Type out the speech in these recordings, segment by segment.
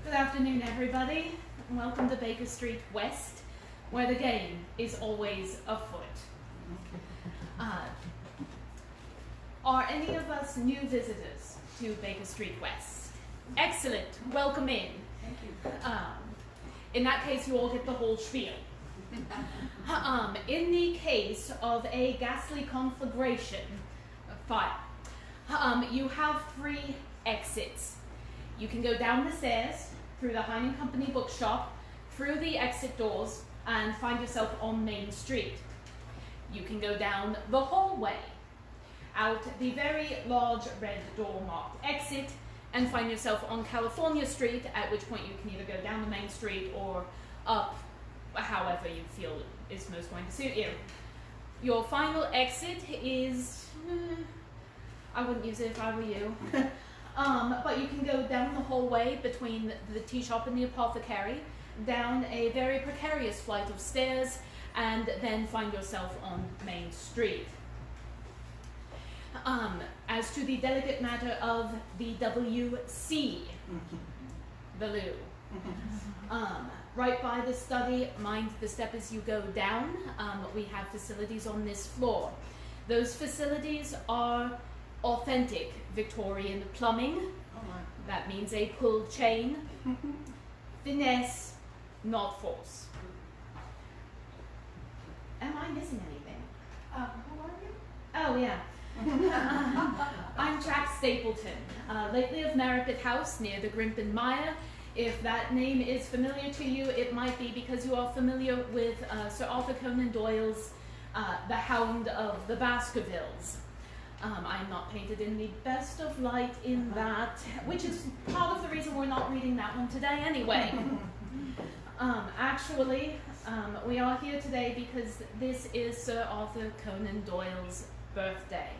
Good afternoon, everybody, and welcome to Baker Street West, where the game is always afoot. Are any of us new visitors to Baker Street West? Excellent. Welcome in. Thank you. In that case, you all get the whole spiel. In the case of a ghastly conflagration fire, you have 3 exits. You can go down the stairs, through the Hine & Company bookshop, through the exit doors, and find yourself on Main Street. You can go down the hallway, out the very large red door marked exit, and find yourself on California Street, at which point you can either go down the main street or up, however you feel is most going to suit you. Your final exit is, I wouldn't use it if I were you, but you can go down the hallway between the tea shop and the apothecary, down a very precarious flight of stairs, and then find yourself on Main Street. As to the delicate matter of the WC, the loo, right by the study, mind the step as you go down, we have facilities on this floor. Those facilities are authentic Victorian plumbing. That means a pull chain, finesse, not force. Am I missing anything? Who are you? Oh, yeah. I'm Jack Stapleton, lately of Merripit House near the Grimpen Mire. If that name is familiar to you, it might be because you are familiar with Sir Arthur Conan Doyle's The Hound of the Baskervilles. I'm not painted in the best of light in that, which is part of the reason we're not reading that one today anyway. Actually, we are here today because this is Sir Arthur Conan Doyle's birthday.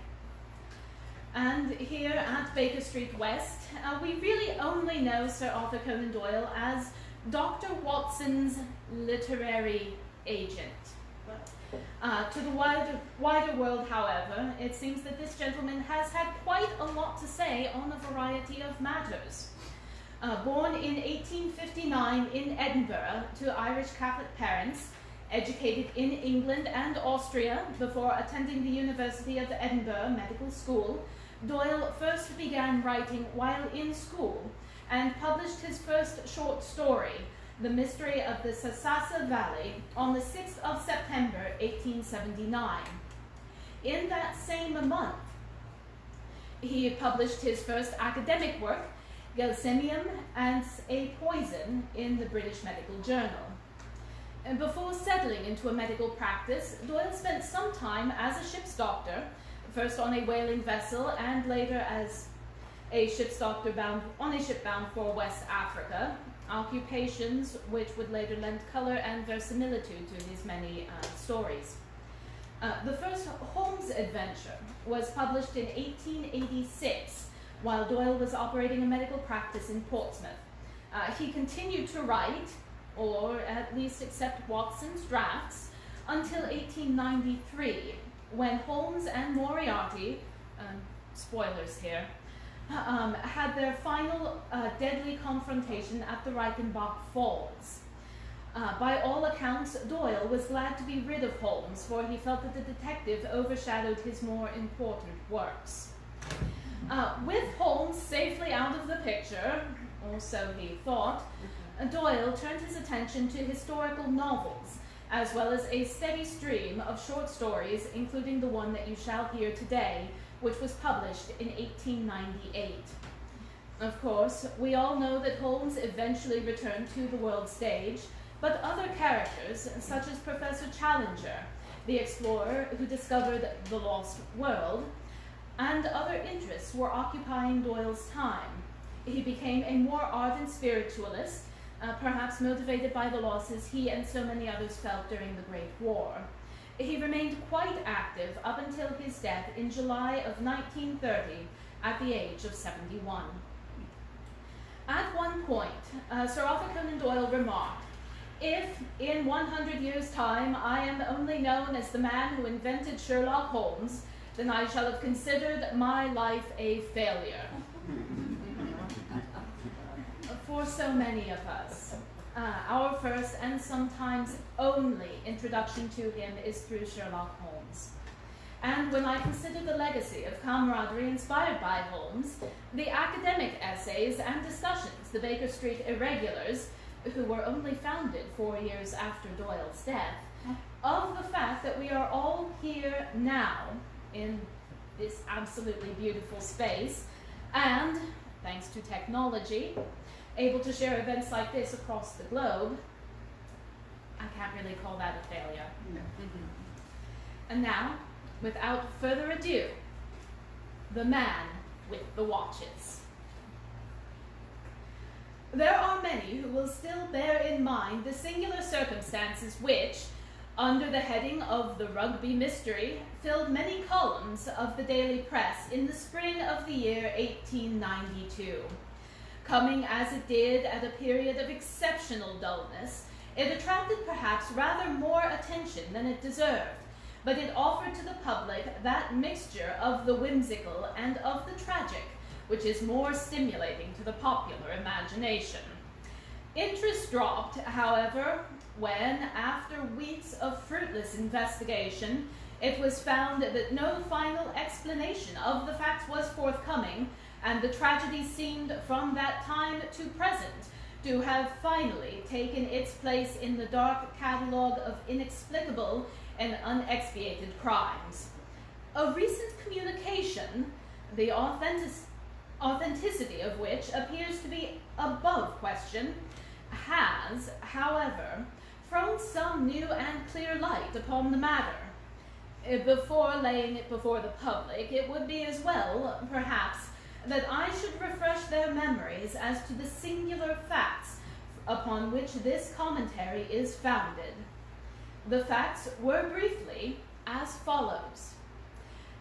And here at Baker Street West, we really only know Sir Arthur Conan Doyle as Dr. Watson's literary agent. To the wider world, however, it seems that this gentleman has had quite a lot to say on a variety of matters. Born in 1859 in Edinburgh to Irish Catholic parents, educated in England and Austria before attending the University of Edinburgh Medical School, Doyle first began writing while in school and published his first short story, The Mystery of the Sasassa Valley, on the 6th of September, 1879. In that same month, he published his first academic work, Gelsemium and a Poison, in the British Medical Journal. And before settling into a medical practice, Doyle spent some time as a ship's doctor, first on a whaling vessel and later as a ship's doctor on a ship bound for West Africa, occupations which would later lend color and verisimilitude to his many stories. The first Holmes adventure was published in 1886 while Doyle was operating a medical practice in Portsmouth. He continued to write, or at least accept Watson's drafts, until 1893, when Holmes and Moriarty, spoilers here, had their final deadly confrontation at the Reichenbach Falls. By all accounts, Doyle was glad to be rid of Holmes, for he felt that the detective overshadowed his more important works. With Holmes safely out of the picture, or so he thought, Doyle turned his attention to historical novels, as well as a steady stream of short stories, including the one that you shall hear today, which was published in 1898. Of course, we all know that Holmes eventually returned to the world stage, but other characters, such as Professor Challenger, the explorer who discovered the lost world, and other interests were occupying Doyle's time. He became a more ardent spiritualist, perhaps motivated by the losses he and so many others felt during the Great War. He remained quite active up until his death in July of 1930 at the age of 71. At one point, Sir Arthur Conan Doyle remarked, "If, in 100 years' time, I am only known as the man who invented Sherlock Holmes, then I shall have considered my life a failure." for so many of us, our first and sometimes only introduction to him is through Sherlock Holmes. And when I consider the legacy of camaraderie inspired by Holmes, the academic essays and discussions, the Baker Street Irregulars, who were only founded 4 years after Doyle's death, of the fact that we are all here now in this absolutely beautiful space, and, thanks to technology, able to share events like this across the globe, I can't really call that a failure. No. And now, without further ado, the man with the watches. There are many who will still bear in mind the singular circumstances which, under the heading of the Rugby Mystery, filled many columns of the daily press in the spring of the year 1892. Coming as it did at a period of exceptional dullness, it attracted perhaps rather more attention than it deserved, but it offered to the public that mixture of the whimsical and of the tragic which is more stimulating to the popular imagination. Interest dropped, however, when, after weeks of fruitless investigation, it was found that no final explanation of the facts was forthcoming, and the tragedy seemed from that time to present to have finally taken its place in the dark catalogue of inexplicable and unexpiated crimes. A recent communication, the authenticity of which appears to be above question, has, however, thrown some new and clear light upon the matter. Before laying it before the public, it would be as well, perhaps, that I should refresh their memories as to the singular facts upon which this commentary is founded. The facts were briefly as follows.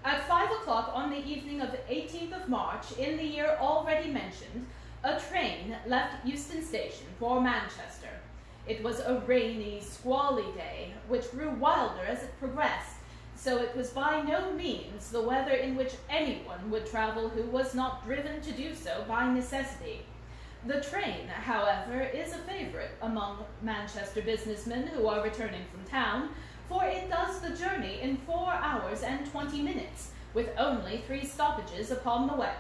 At 5 o'clock on the evening of the 18th of March, in the year already mentioned, a train left Euston Station for Manchester. It was a rainy, squally day, which grew wilder as it progressed, so it was by no means the weather in which anyone would travel who was not driven to do so by necessity. The train, however, is a favorite among Manchester businessmen who are returning from town, for it does the journey in 4 hours and 20 minutes, with only 3 stoppages upon the way.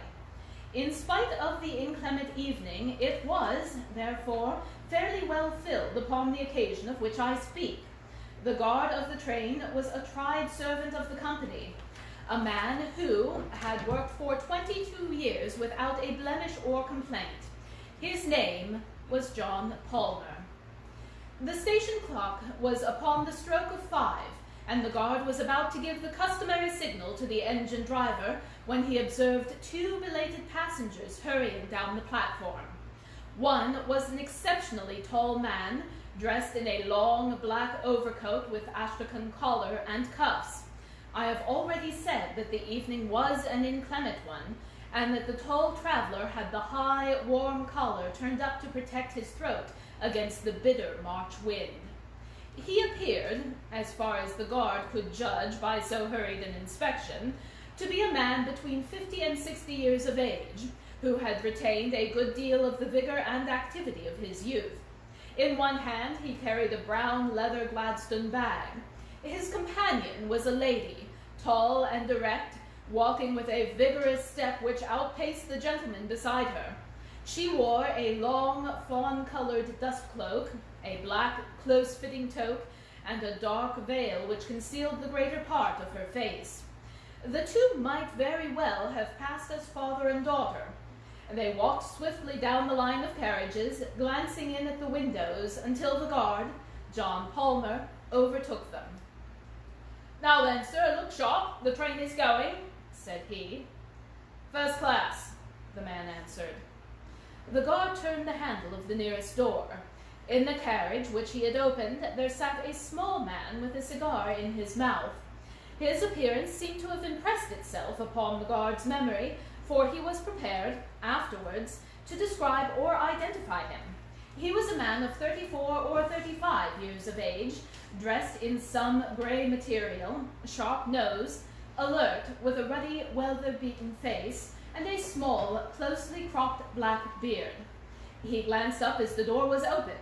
In spite of the inclement evening, it was, therefore, fairly well filled upon the occasion of which I speak. The guard of the train was a tried servant of the company, a man who had worked for 22 years without a blemish or complaint. His name was John Palmer. The station clock was upon the stroke of 5, and the guard was about to give the customary signal to the engine driver when he observed 2 belated passengers hurrying down the platform. One was an exceptionally tall man, dressed in a long black overcoat with astrakhan collar and cuffs. I have already said that the evening was an inclement one, and that the tall traveler had the high, warm collar turned up to protect his throat against the bitter March wind. He appeared, as far as the guard could judge by so hurried an inspection, to be a man between 50 and 60 years of age, who had retained a good deal of the vigor and activity of his youth. In one hand he carried a brown leather Gladstone bag. His companion was a lady, tall and erect, walking with a vigorous step which outpaced the gentleman beside her. She wore a long, fawn-colored dust cloak, a black, close-fitting toque, and a dark veil which concealed the greater part of her face. The 2 might very well have passed as father and daughter. They walked swiftly down the line of carriages, glancing in at the windows, until the guard, John Palmer, overtook them. "Now then, sir, look sharp, the train is going," said he. "First class," the man answered. The guard turned the handle of the nearest door. In the carriage which he had opened, there sat a small man with a cigar in his mouth. His appearance seemed to have impressed itself upon the guard's memory, for he was prepared, afterwards, to describe or identify him. He was a man of 34 or 35 years of age, dressed in some gray material, sharp-nosed, alert, with a ruddy, weather-beaten face, and a small, closely cropped black beard. He glanced up as the door was opened.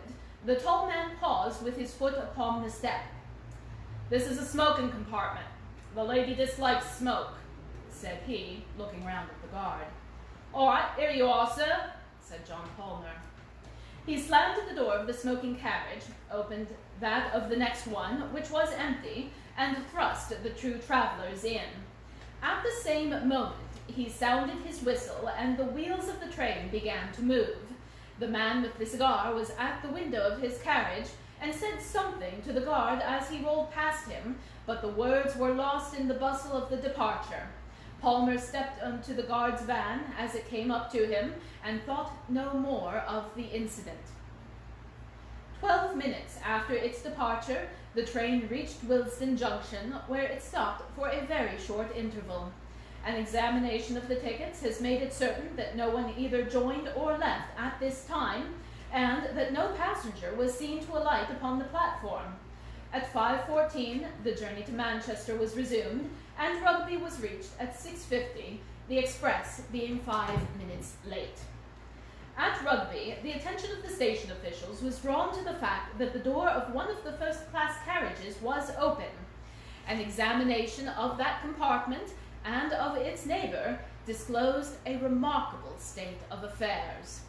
The tall man paused with his foot upon the step. "This is a smoking compartment. The lady dislikes smoke," said he, looking round at the guard. "All right, here you are, sir," said John Palmer. He slammed the door of the smoking carriage, opened that of the next one, which was empty, and thrust the two travelers in. At the same moment, he sounded his whistle, and the wheels of the train began to move. The man with the cigar was at the window of his carriage and said something to the guard as he rolled past him, but the words were lost in the bustle of the departure. Palmer stepped onto the guard's van as it came up to him and thought no more of the incident. 12 minutes after its departure, the train reached Willesden Junction, where it stopped for a very short interval. An examination of the tickets has made it certain that no one either joined or left at this time, and that no passenger was seen to alight upon the platform. At 5:14, the journey to Manchester was resumed, and Rugby was reached at 6:50, the express being 5 minutes late. At Rugby, the attention of the station officials was drawn to the fact that the door of one of the first-class carriages was open. An examination of that compartment and of its neighbor disclosed a remarkable state of affairs.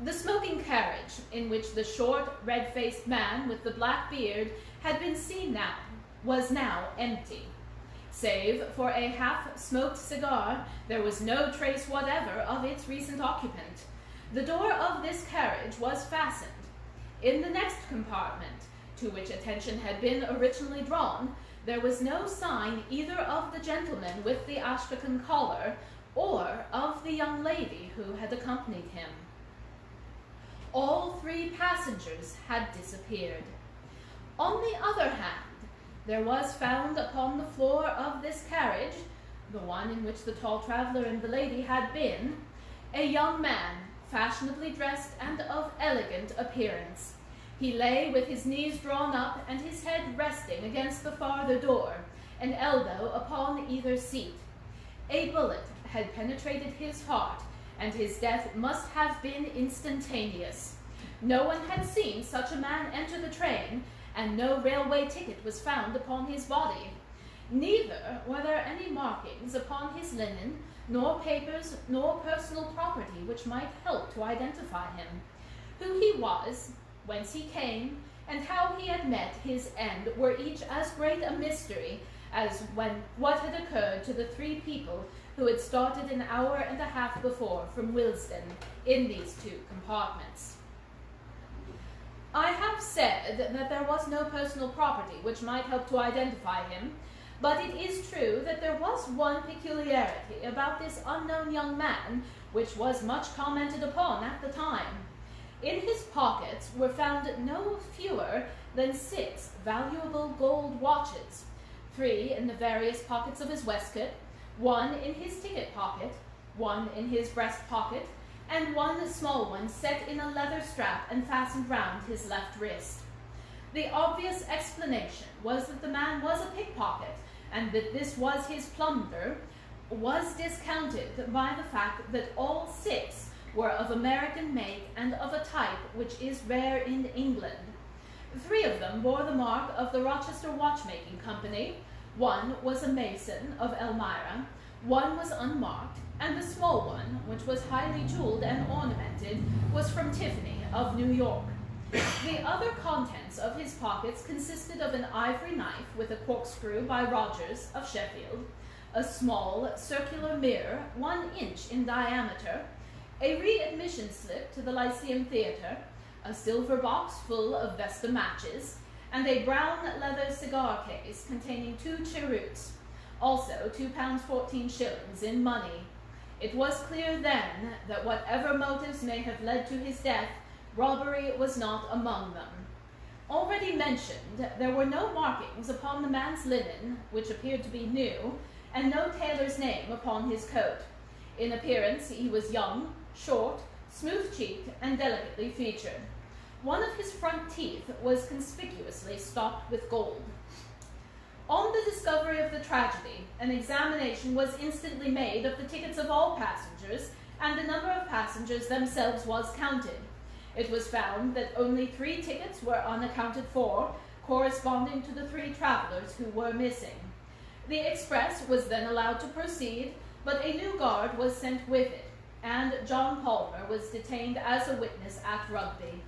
The smoking carriage, in which the short, red-faced man with the black beard had been seen was now empty. Save for a half-smoked cigar, there was no trace whatever of its recent occupant. The door of this carriage was fastened. In the next compartment, to which attention had been originally drawn, there was no sign either of the gentleman with the astrakhan collar or of the young lady who had accompanied him. All three passengers had disappeared. On the other hand, there was found upon the floor of this carriage, the one in which the tall traveller and the lady had been, a young man, fashionably dressed and of elegant appearance. He lay with his knees drawn up and his head resting against the farther door, an elbow upon either seat. A bullet had penetrated his heart, and his death must have been instantaneous. No one had seen such a man enter the train, and no railway ticket was found upon his body. Neither were there any markings upon his linen, nor papers, nor personal property which might help to identify him. Who he was, whence he came, and how he had met his end were each as great a mystery as what had occurred to the three people who had started an hour and a half before from Willesden in these two compartments. I have said that there was no personal property which might help to identify him, but it is true that there was one peculiarity about this unknown young man which was much commented upon at the time. In his pockets were found no fewer than 6 valuable gold watches, 3 in the various pockets of his waistcoat, 1 in his ticket pocket, 1 in his breast pocket, and 1 small one set in a leather strap and fastened round his left wrist. The obvious explanation was that the man was a pickpocket, and that this was his plunder, was discounted by the fact that all 6 were of American make and of a type which is rare in England. 3 of them bore the mark of the Rochester Watchmaking Company, 1 was a mason of Elmira, 1 was unmarked, and the small one, which was highly jeweled and ornamented, was from Tiffany of New York. The other contents of his pockets consisted of an ivory knife with a corkscrew by Rogers of Sheffield, a small circular mirror 1 inch in diameter, a readmission slip to the Lyceum Theatre, a silver box full of Vesta matches, and a brown leather cigar case containing 2 cheroots, also £2.14 in money. It was clear then that whatever motives may have led to his death, robbery was not among them. Already mentioned, there were no markings upon the man's linen, which appeared to be new, and no tailor's name upon his coat. In appearance, he was young, short, smooth-cheeked, and delicately featured. One of his front teeth was conspicuously stopped with gold. On the discovery of the tragedy, an examination was instantly made of the tickets of all passengers and the number of passengers themselves was counted. It was found that only 3 tickets were unaccounted for, corresponding to the 3 travelers who were missing. The express was then allowed to proceed, but a new guard was sent with it, and John Palmer was detained as a witness at Rugby.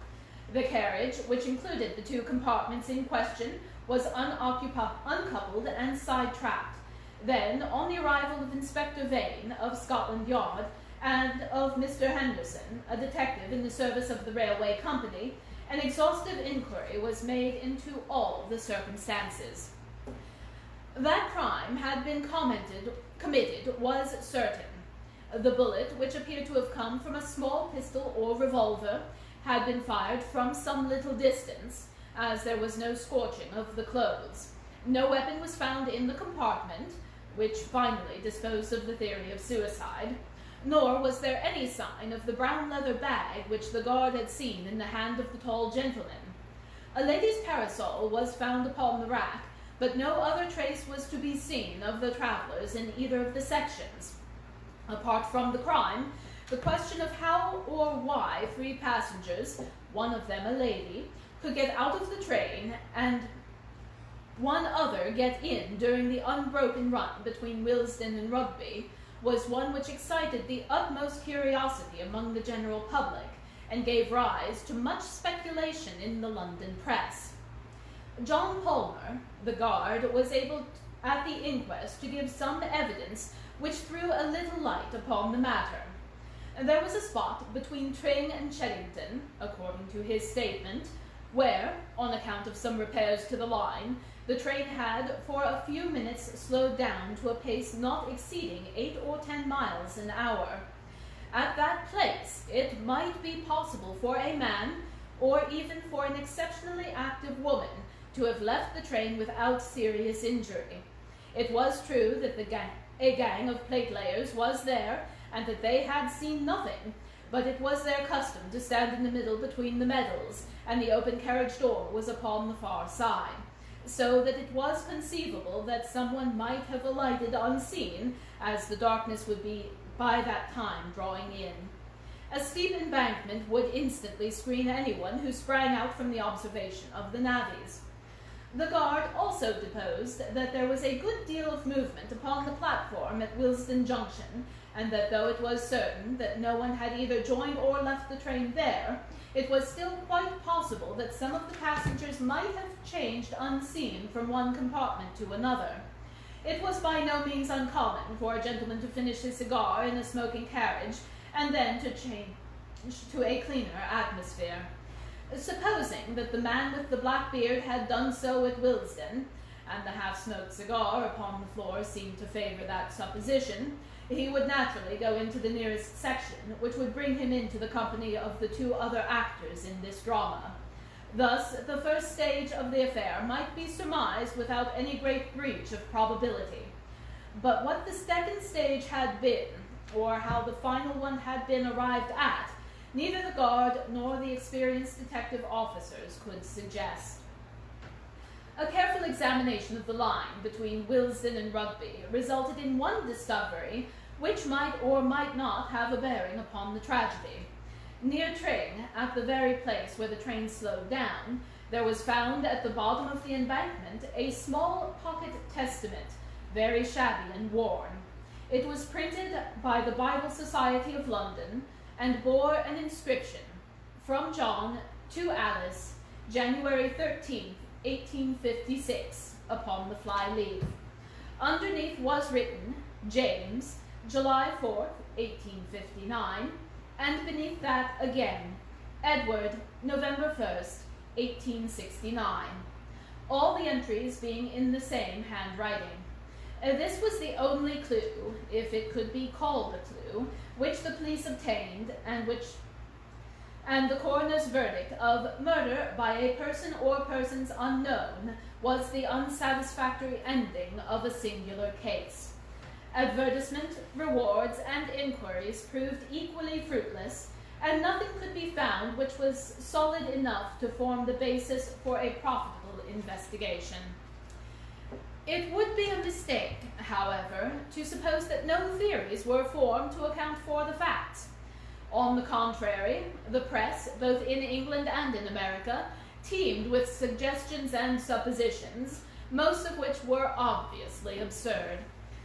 The carriage, which included the 2 compartments in question, was uncoupled and sidetracked. Then, on the arrival of Inspector Vane of Scotland Yard and of Mr. Henderson, a detective in the service of the railway company, an exhaustive inquiry was made into all the circumstances. That crime had been committed was certain. The bullet, which appeared to have come from a small pistol or revolver, had been fired from some little distance, as there was no scorching of the clothes. No weapon was found in the compartment, which finally disposed of the theory of suicide, nor was there any sign of the brown leather bag which the guard had seen in the hand of the tall gentleman. A lady's parasol was found upon the rack, but no other trace was to be seen of the travelers in either of the sections. Apart from the crime, the question of how or why 3 passengers, one of them a lady, could get out of the train and one other get in during the unbroken run between Willesden and Rugby was one which excited the utmost curiosity among the general public and gave rise to much speculation in the London press. John Palmer, the guard, was able at the inquest to give some evidence which threw a little light upon the matter. There was a spot between Tring and Cheddington, according to his statement, where, on account of some repairs to the line, the train had for a few minutes slowed down to a pace not exceeding 8 or 10 miles an hour. At that place, it might be possible for a man, or even for an exceptionally active woman, to have left the train without serious injury. It was true that a gang of platelayers was there, and that they had seen nothing, but it was their custom to stand in the middle between the medals, and the open carriage door was upon the far side, so that it was conceivable that someone might have alighted unseen, as the darkness would be by that time drawing in. A steep embankment would instantly screen anyone who sprang out from the observation of the navvies. The guard also deposed that there was a good deal of movement upon the platform at Willesden Junction, and that though it was certain that no one had either joined or left the train there, it was still quite possible that some of the passengers might have changed unseen from one compartment to another. It was by no means uncommon for a gentleman to finish his cigar in a smoking carriage, and then to change to a cleaner atmosphere. Supposing that the man with the black beard had done so at Willesden, and the half-smoked cigar upon the floor seemed to favor that supposition, he would naturally go into the nearest section, which would bring him into the company of the 2 other actors in this drama. Thus, the first stage of the affair might be surmised without any great breach of probability. But what the second stage had been, or how the final one had been arrived at, neither the guard nor the experienced detective officers could suggest. A careful examination of the line between Willesden and Rugby resulted in one discovery which might or might not have a bearing upon the tragedy. Near Tring, at the very place where the train slowed down, there was found at the bottom of the embankment a small pocket testament, very shabby and worn. It was printed by the Bible Society of London, and bore an inscription, "From John to Alice, January 13th, 1856, upon the fly-leaf. Underneath was written, James, July 4th, 1859, and beneath that again, Edward, November 1st, 1869, all the entries being in the same handwriting. This was the only clue, if it could be called a clue, which the police obtained, and the coroner's verdict of murder by a person or persons unknown was the unsatisfactory ending of a singular case. Advertisement, rewards, and inquiries proved equally fruitless, and nothing could be found which was solid enough to form the basis for a profitable investigation. It would be a mistake, however, to suppose that no theories were formed to account for the facts. On the contrary, the press, both in England and in America, teemed with suggestions and suppositions, most of which were obviously absurd.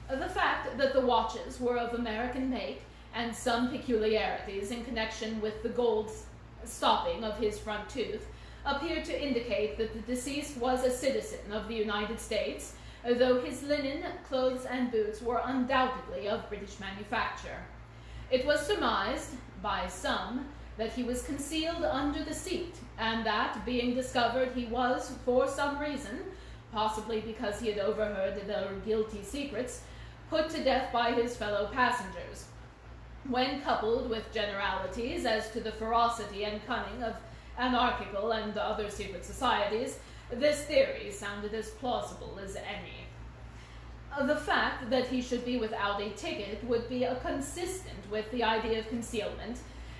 The fact that the watches were of American make, and some peculiarities in connection with the gold stopping of his front tooth, appeared to indicate that the deceased was a citizen of the United States, though his linen, clothes, and boots were undoubtedly of British manufacture. It was surmised, by some, that he was concealed under the seat, and that, being discovered, he was, for some reason, possibly because he had overheard their guilty secrets, put to death by his fellow passengers. When coupled with generalities as to the ferocity and cunning of anarchical and other secret societies, this theory sounded as plausible as any. The fact that he should be without a ticket would be consistent with the idea of concealment,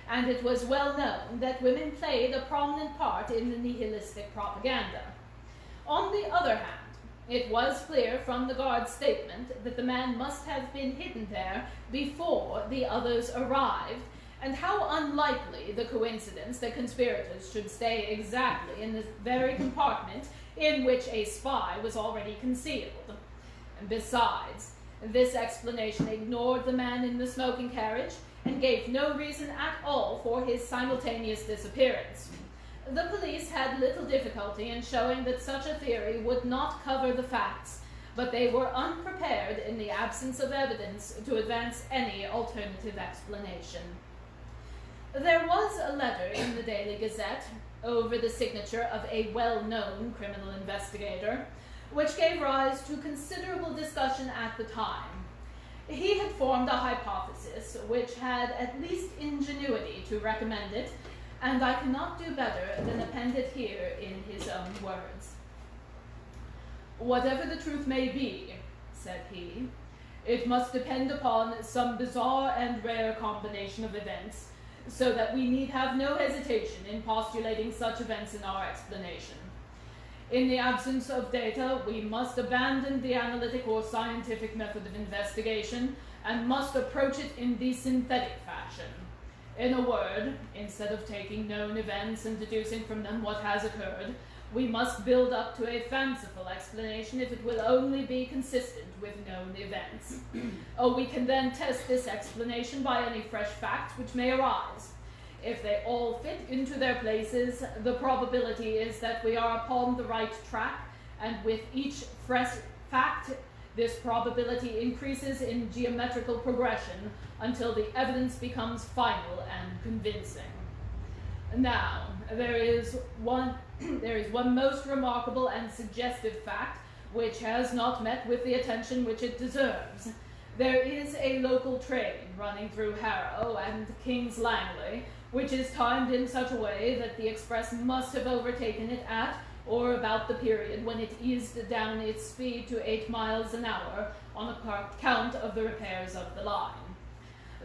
and it was well known that women played a prominent part in the nihilistic propaganda. On the other hand, it was clear from the guard's statement that the man must have been hidden there before the others arrived, and how unlikely the coincidence that conspirators should stay exactly in the very compartment in which a spy was already concealed. And besides, this explanation ignored the man in the smoking carriage and gave no reason at all for his simultaneous disappearance. The police had little difficulty in showing that such a theory would not cover the facts, but they were unprepared in the absence of evidence to advance any alternative explanation. There was a letter in the Daily Gazette, over the signature of a well-known criminal investigator, which gave rise to considerable discussion at the time. He had formed a hypothesis which had at least ingenuity to recommend it, and I cannot do better than append it here in his own words. "Whatever the truth may be," said he, "it must depend upon some bizarre and rare combination of events, so that we need have no hesitation in postulating such events in our explanation. In the absence of data, we must abandon the analytic or scientific method of investigation and must approach it in the synthetic fashion. In a word, instead of taking known events and deducing from them what has occurred, we must build up to a fanciful explanation if it will only be consistent with known events. We can then test this explanation by any fresh facts which may arise. If they all fit into their places, the probability is that we are upon the right track, and with each fresh fact, this probability increases in geometrical progression until the evidence becomes final and convincing. Now, there is one most remarkable and suggestive fact which has not met with the attention which it deserves. There is a local train running through Harrow and King's Langley, which is timed in such a way that the express must have overtaken it at or about the period when it eased down its speed to 8 miles an hour on account of the repairs of the line.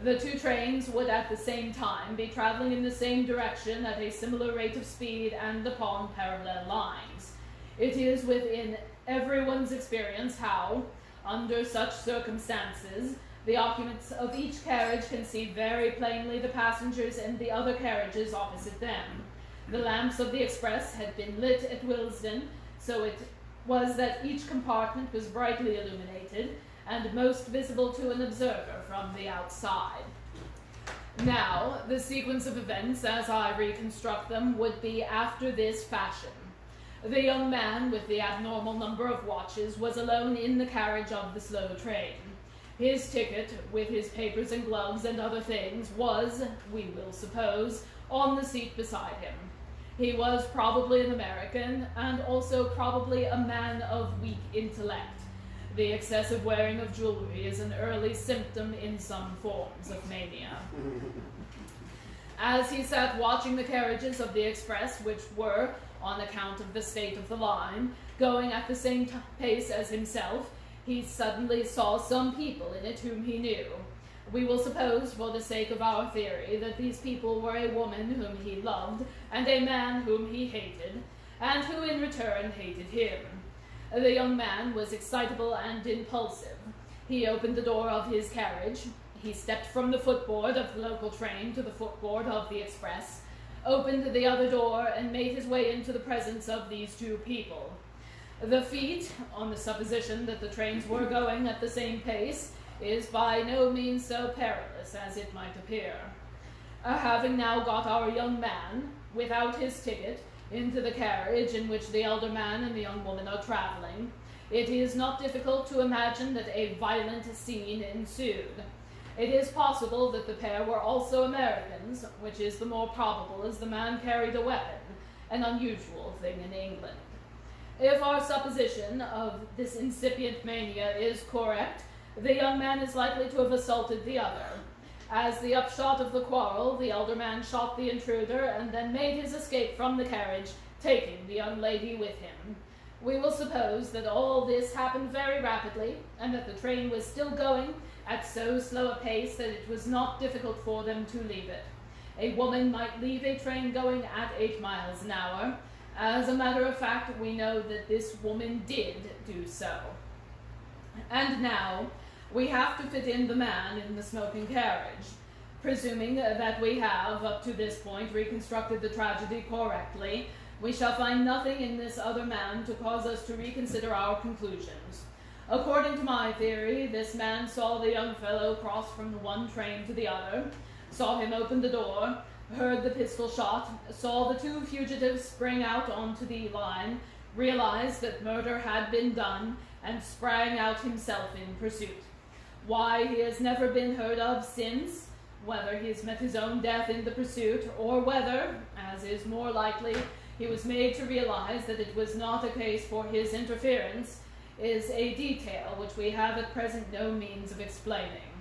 The two trains would at the same time be traveling in the same direction at a similar rate of speed and upon parallel lines. It is within everyone's experience how, under such circumstances, the occupants of each carriage can see very plainly the passengers in the other carriages opposite them. The lamps of the express had been lit at Willesden, so it was that each compartment was brightly illuminated, and most visible to an observer from the outside. Now, the sequence of events, as I reconstruct them, would be after this fashion. The young man with the abnormal number of watches was alone in the carriage of the slow train. His ticket, with his papers and gloves and other things, was, we will suppose, on the seat beside him. He was probably an American, and also probably a man of weak intellect. The excessive wearing of jewelry is an early symptom in some forms of mania. As he sat watching the carriages of the express, which were, on account of the state of the line, going at the same pace as himself, he suddenly saw some people in it whom he knew. We will suppose, for the sake of our theory, that these people were a woman whom he loved and a man whom he hated, and who in return hated him. The young man was excitable and impulsive. He opened the door of his carriage. He stepped from the footboard of the local train to the footboard of the express, opened the other door, and made his way into the presence of these two people. The feat, on the supposition that the trains were going at the same pace, is by no means so perilous as it might appear. Having now got our young man, without his ticket, into the carriage in which the elder man and the young woman are traveling, it is not difficult to imagine that a violent scene ensued. It is possible that the pair were also Americans, which is the more probable as the man carried a weapon, an unusual thing in England. If our supposition of this incipient mania is correct, the young man is likely to have assaulted the other. As the upshot of the quarrel, the elder man shot the intruder and then made his escape from the carriage, taking the young lady with him. We will suppose that all this happened very rapidly, and that the train was still going at so slow a pace that it was not difficult for them to leave it. A woman might leave a train going at 8 miles an hour. As a matter of fact, we know that this woman did do so. And now, we have to fit in the man in the smoking carriage. Presuming that we have, up to this point, reconstructed the tragedy correctly, we shall find nothing in this other man to cause us to reconsider our conclusions. According to my theory, this man saw the young fellow cross from the one train to the other, saw him open the door, heard the pistol shot, saw the two fugitives spring out onto the line, realized that murder had been done, and sprang out himself in pursuit. Why he has never been heard of since, whether he has met his own death in the pursuit, or whether, as is more likely, he was made to realize that it was not a case for his interference, is a detail which we have at present no means of explaining.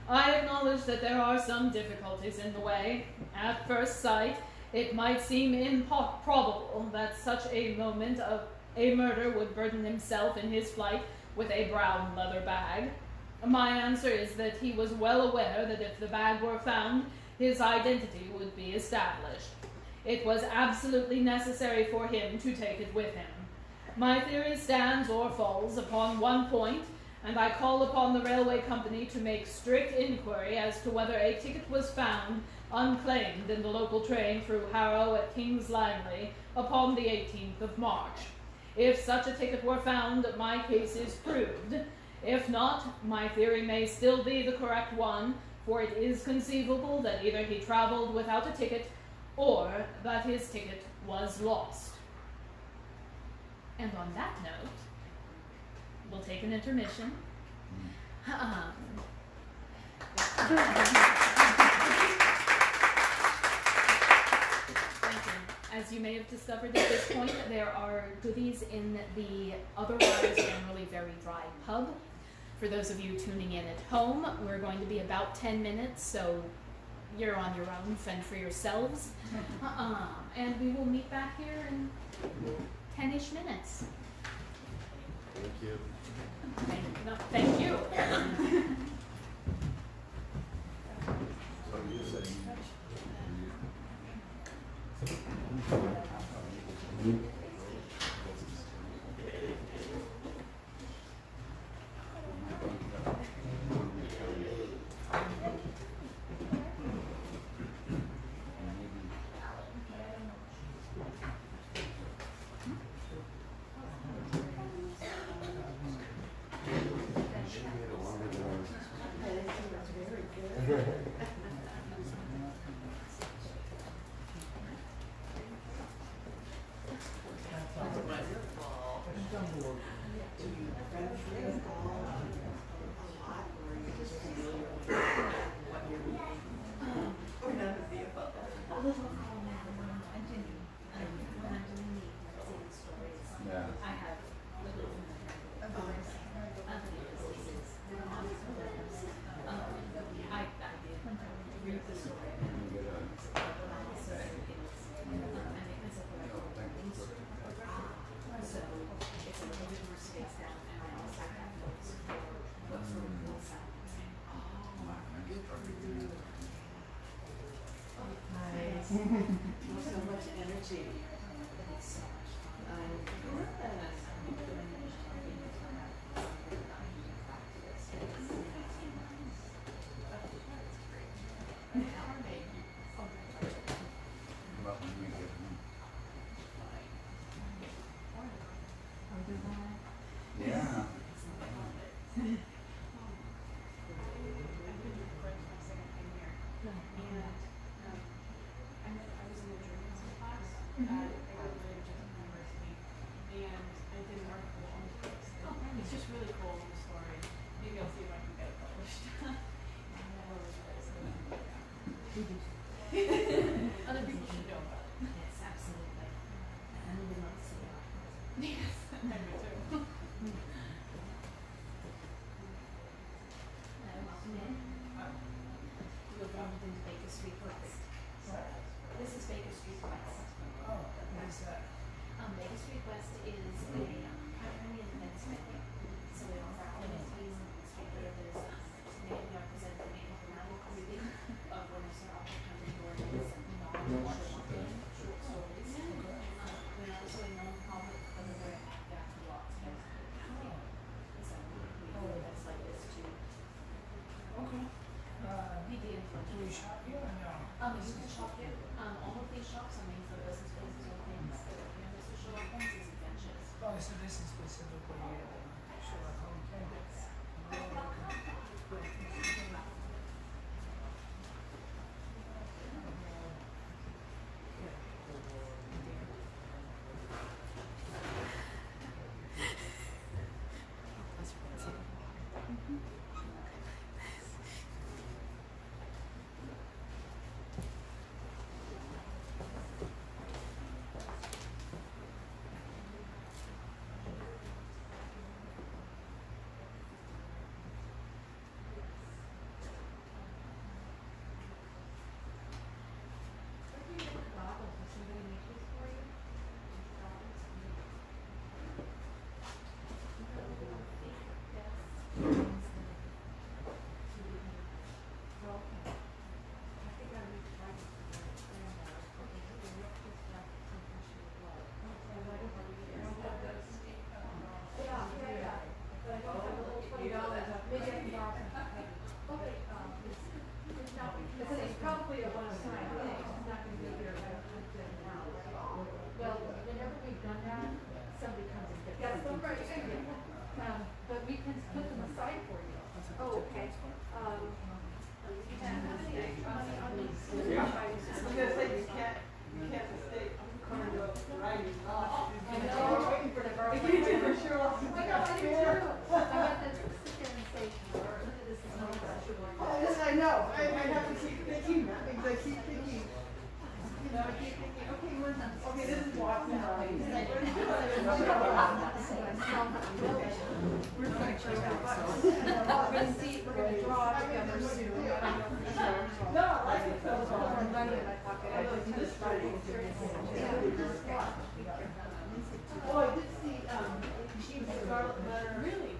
I acknowledge that there are some difficulties in the way. At first sight, it might seem improbable that such a moment of a murder would burden himself in his flight with a brown leather bag. My answer is that he was well aware that if the bag were found, his identity would be established. It was absolutely necessary for him to take it with him. My theory stands or falls upon one point, and I call upon the railway company to make strict inquiry as to whether a ticket was found unclaimed in the local train through Harrow at King's Langley upon the 18th of March. If such a ticket were found, my case is proved. If not, my theory may still be the correct one, for it is conceivable that either he traveled without a ticket or that his ticket was lost. And on that note, we'll take an intermission. As you may have discovered at this point, there are goodies in the otherwise generally very dry pub. For those of you tuning in at home, we're going to be about 10 minutes, so you're on your own, fend for yourselves. And we will meet back here in 10-ish minutes. Thank you. Thank you. So much energy. graduated from university, and I did an article on the place. It's just really cool the story. Maybe I'll see if I can get it published. Other people should know about it. Yes, absolutely. And we would love to see it. Yes, I do too. Welcome in. We're going into Baker Street West. This is Baker Street West. Oh, what is that? Baker Street West is a primarily an events venue. So we offer activities, street theaters, mainly representing a dramatic reading of one of Sir Arthur Conan Doyle's non-fiction short stories. We're also a non-profit because of our theatrical arts festival. So we do events like this to Okay. be the Do we influential. shop here or no? You can shop here. All of these shops are made for business places or things that are here. Mr. Sherlock Holmes' adventures. Oh, so this is specifically Sherlock Holmes. Because it's probably a one-time thing, it's not gonna be here now. Well, whenever we've done that, somebody comes and gets them. Yes, right. But we can put them aside for you. Oh, okay. Do you have any extra money on these? Yeah. I was gonna say, you can't mistake Conan writing. I know, we're waiting for the girl. If you did for Sherlock. I know, I do too. I have to sit there and say, look at this, is not Sherlock. Oh, yes, I know. I have to keep thinking that because I keep thinking, you know, I keep thinking, okay, this is Watson. We're going to We're gonna see, we're gonna draw together soon. No, I like it. I'm money in my pocket. I just This Friday. Oh, I did see, Scarlet Letter. Really?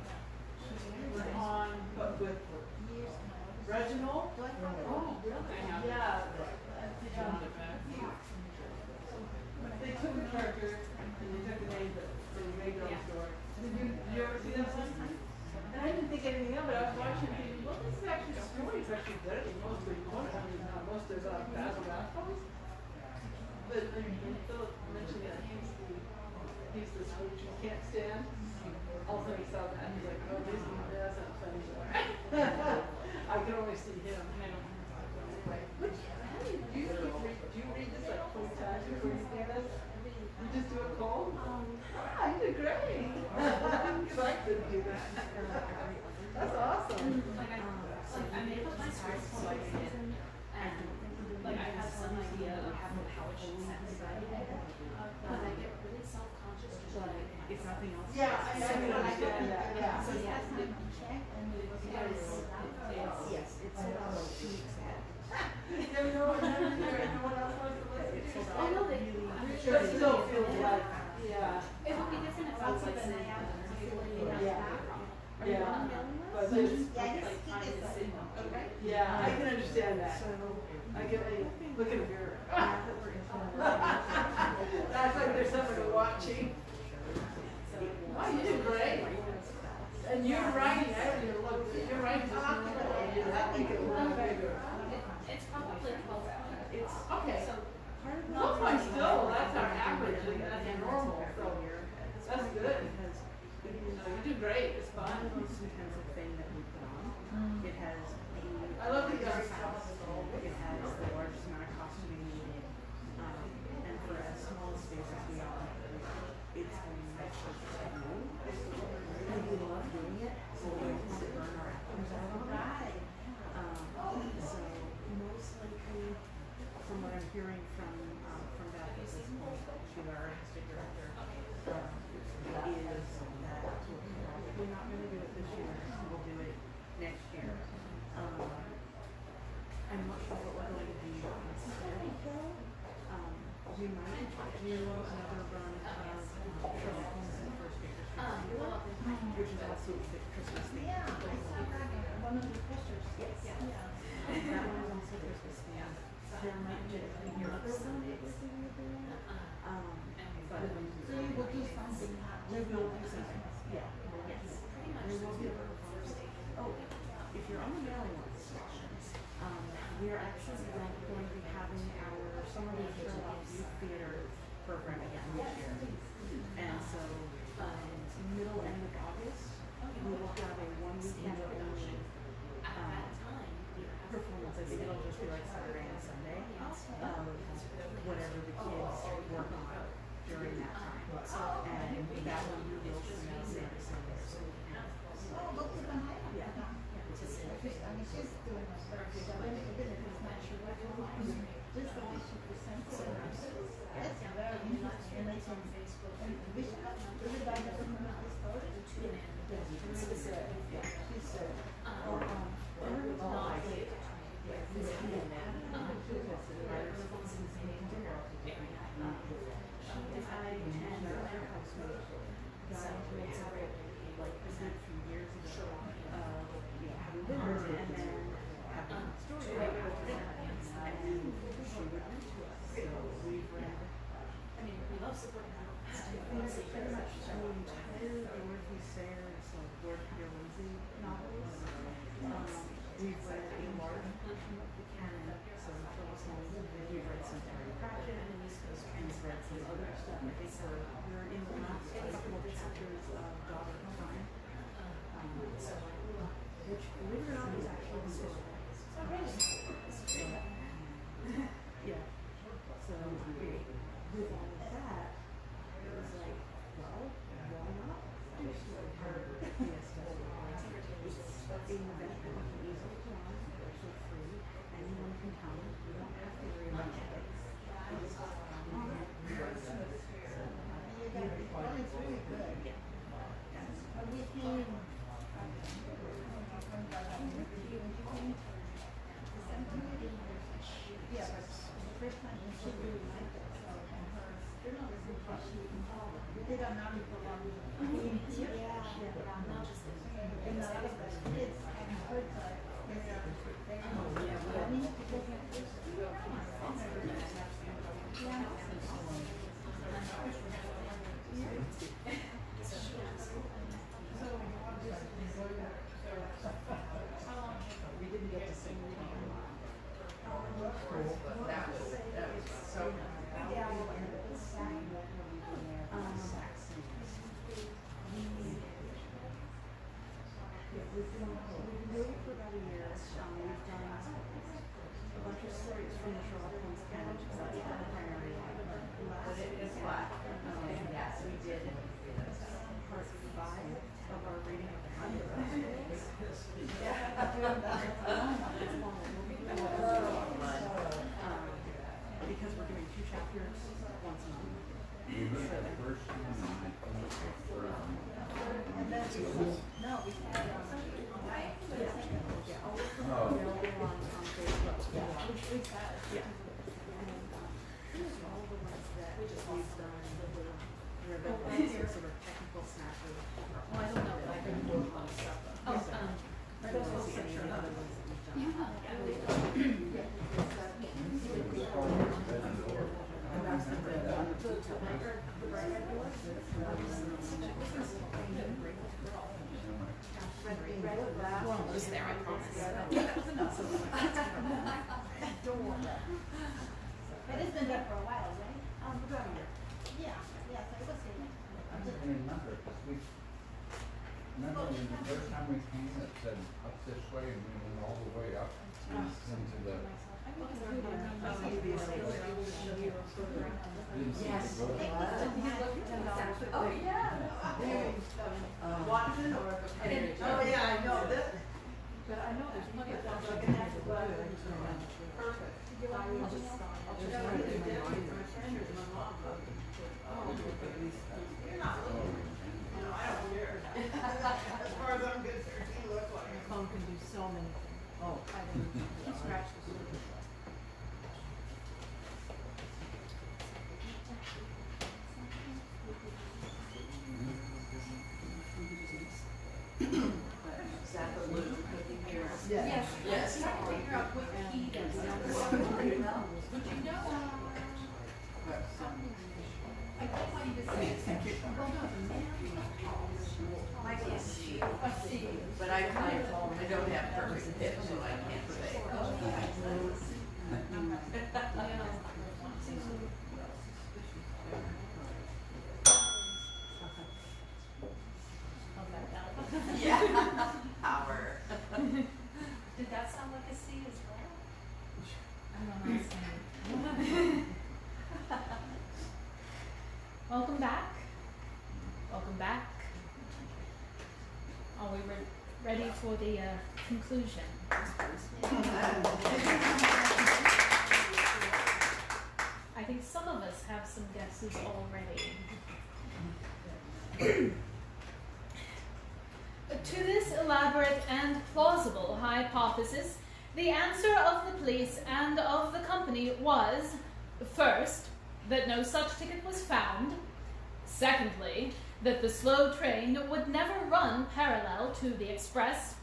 On, but with Reginald. Oh, really? Yeah. Did you want it back? They took the character and they took the name from the Ray Dog story. Did you ever see that one? And I didn't think anything of it. I was watching it thinking, well, this is actually, the story is actually better than most of most of Basil Rathbone's. But when Philip mentioned that he's the switch you can't stand, all of a sudden he saw that and he's like, oh, this that's not funny. I can only see him. I don't know. Which, do you read this like 4 times before you see this? You just do it cold? You did great. Because I couldn't do that. That's awesome. I made up my script for my season, and like I have some idea of how it should sound, but I get really self-conscious just like If nothing else. Yeah, I understand that. Yeah. So yeah, Yes, it's about 2 weeks ahead. No one else wants to listen to I know that But still feels like, yeah. it would be different if I was like sitting down and Yeah. Are you on But so there's, just Yeah, like trying to sit okay. yeah, I can understand that. I get a look in the mirror. That's like there's somebody watching. Oh, you did great. And you're writing, I don't even look, you're writing just I think it will bigger. It's probably 12 points. It's, okay. So part of No, fine, still, that's our average. our artistic director, is that we're not going to do it this year, we'll do it next year. I'm not sure what we're going to do instead, though. We might do another run of Sherlock Holmes and the First Baker Street, which is also the Christmas theme. Yeah, I saw that, one of the pictures. Yes. Yeah. That one is also Christmas themed. There might be another one that we're doing with that. But So you will do something. we will do something. Yeah. Yes. There will be a performance. Oh, if you're on the mailing list, we're actually going to be having our Summer of Sherlock Youth Theater program again this year. And so, middle end of August, we will have a 1 weekend only performance. I think it'll just be like Saturday and Sunday of whatever the kids work on during that time. And that one we will submit Santa Sundays. Oh, look at the night. Yeah. I mean, she's doing her best. So then it's not sure what to do. Just the way she presents it. That's very interesting. And they can, and we should have everybody that doesn't know the story. Yes, she's really good. Yeah, she's good. We've read a large portion of the canon, so Phyllis Holmes, we've read some Terry Pratchett, and we've read some other stuff. I think we're in the last couple of chapters of Daughter of Time, which, believe it or not, is actually the story. Oh, really? Yeah. So, with all of that, it was like, well, why not do story part of yes, it's an event that we can easily put on, for free. Anyone can come. You don't have to worry about it. Well, it's really good. Are we feeling? Yeah, but the first time she really liked it, so, and her journalism, she did a non-prolonged. Not just and a lot of the kids haven't heard that. I mean, because We didn't get to sing the We've been doing it for about a year. We've done a bunch of stories from the Sherlock Holmes canon, because that's the primary one. Last week, we did part 5 of our reading of the Hundred. Because we're doing 2 chapters once a month. and then no, we had We're almost there, I promise. It has been there for a while, right? About a year. Yeah, yes, I was saying. I don't remember, because remember when the first time we came, it said up this way, and we went all the way up into the. Yes. Oh, yeah. Watson or? Oh, yeah, I know this. But I know there's plenty of stuff like that. Perfect. I think what you just said. Might be a C, A C. but I don't have perfect pitch, so I can't say. Yeah, power. Did that sound like a C as well? I don't know. Welcome back. Welcome back. Are we ready for the conclusion? I think some of us have some guesses already. To this elaborate and plausible hypothesis, the answer of the police and of the company was, first, that no such ticket was found, secondly, that the slow train would never run parallel to the express,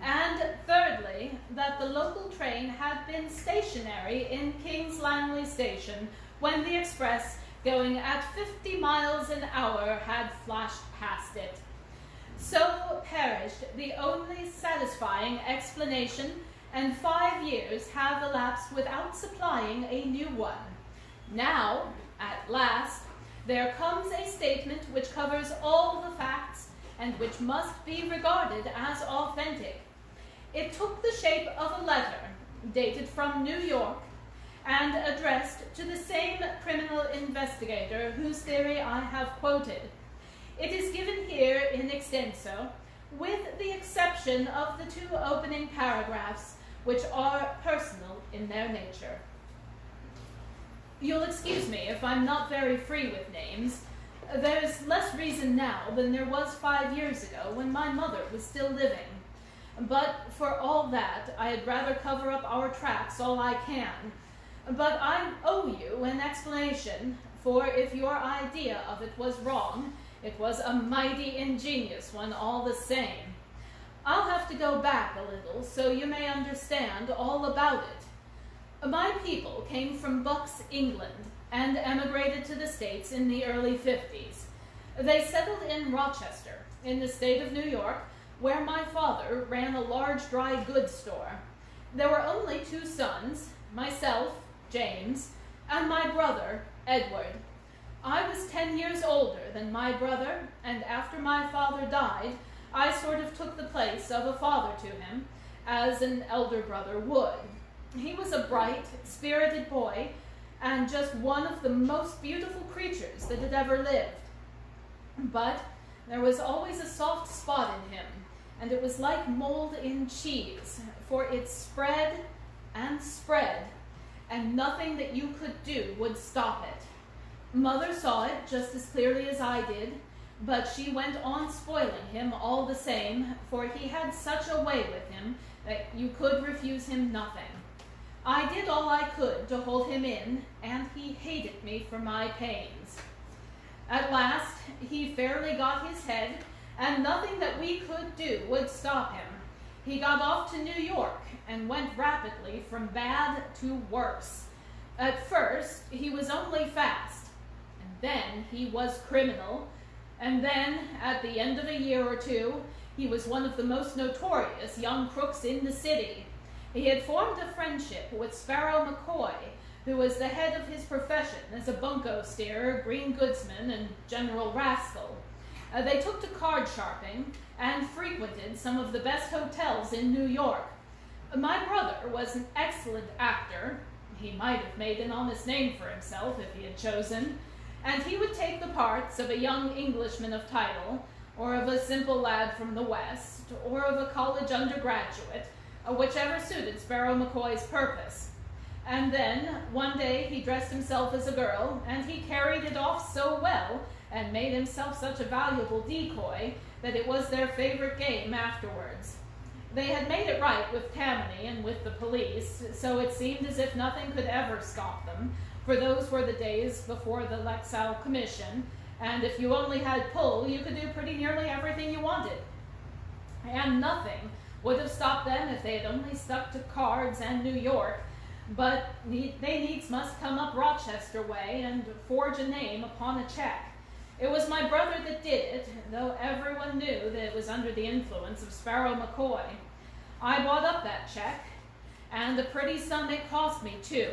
and thirdly, that the local train had been stationary in King's Langley Station when the express, going at 50 miles an hour, had flashed past it. So perished the only satisfying explanation, and 5 years have elapsed without supplying a new one. Now, at last, there comes a statement which covers all the facts and which must be regarded as authentic. It took the shape of a letter, dated from New York, and addressed to the same criminal investigator whose theory I have quoted. It is given here in extenso, with the exception of the 2 opening paragraphs, which are personal in their nature. You'll excuse me if I'm not very free with names. There's less reason now than there was 5 years ago when my mother was still living. But for all that, I'd rather cover up our tracks all I can. But I owe you an explanation, for if your idea of it was wrong, it was a mighty ingenious one all the same. I'll have to go back a little so you may understand all about it. My people came from Bucks, England, and emigrated to the States in the early 50s. They settled in Rochester, in the state of New York, where my father ran a large dry goods store. There were only 2 sons, myself, James, and my brother, Edward. I was 10 years older than my brother, and after my father died, I sort of took the place of a father to him, as an elder brother would. He was a bright, spirited boy, and just one of the most beautiful creatures that had ever lived. But there was always a soft spot in him, and it was like mold in cheese, for it spread and spread, and nothing that you could do would stop it. Mother saw it just as clearly as I did, but she went on spoiling him all the same, for he had such a way with him that you could refuse him nothing. I did all I could to hold him in, and he hated me for my pains. At last, he fairly got his head, and nothing that we could do would stop him. He got off to New York and went rapidly from bad to worse. At first, he was only fast, and then he was criminal, and then, at the end of a year or 2, he was one of the most notorious young crooks in the city. He had formed a friendship with Sparrow McCoy, who was the head of his profession as a bunco steerer, green goodsman, and general rascal. They took to card sharping and frequented some of the best hotels in New York. My brother was an excellent actor. He might have made an honest name for himself if he had chosen, and he would take the parts of a young Englishman of title, or of a simple lad from the West, or of a college undergraduate, whichever suited Sparrow McCoy's purpose. And then, one day, he dressed himself as a girl, and he carried it off so well, and made himself such a valuable decoy, that it was their favorite game afterwards. They had made it right with Tammany and with the police, so it seemed as if nothing could ever stop them, for those were the days before the Lexow Commission, and if you only had pull, you could do pretty nearly everything you wanted. And nothing would have stopped them if they had only stuck to cards and New York. but they needs must come up Rochester way and forge a name upon a check. It was my brother that did it, though everyone knew that it was under the influence of Sparrow McCoy. I bought up that check, and a pretty sum it cost me, too.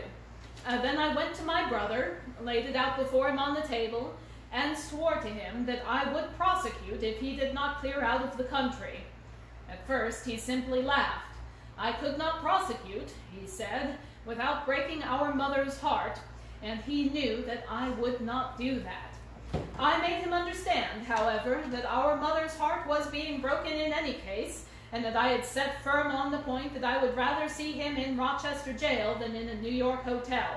Then I went to my brother, laid it out before him on the table, and swore to him that I would prosecute if he did not clear out of the country. At first he simply laughed. I could not prosecute, he said, without breaking our mother's heart, and he knew that I would not do that. I made him understand, however, that our mother's heart was being broken in any case, and that I had set firm on the point that I would rather see him in Rochester jail than in a New York hotel.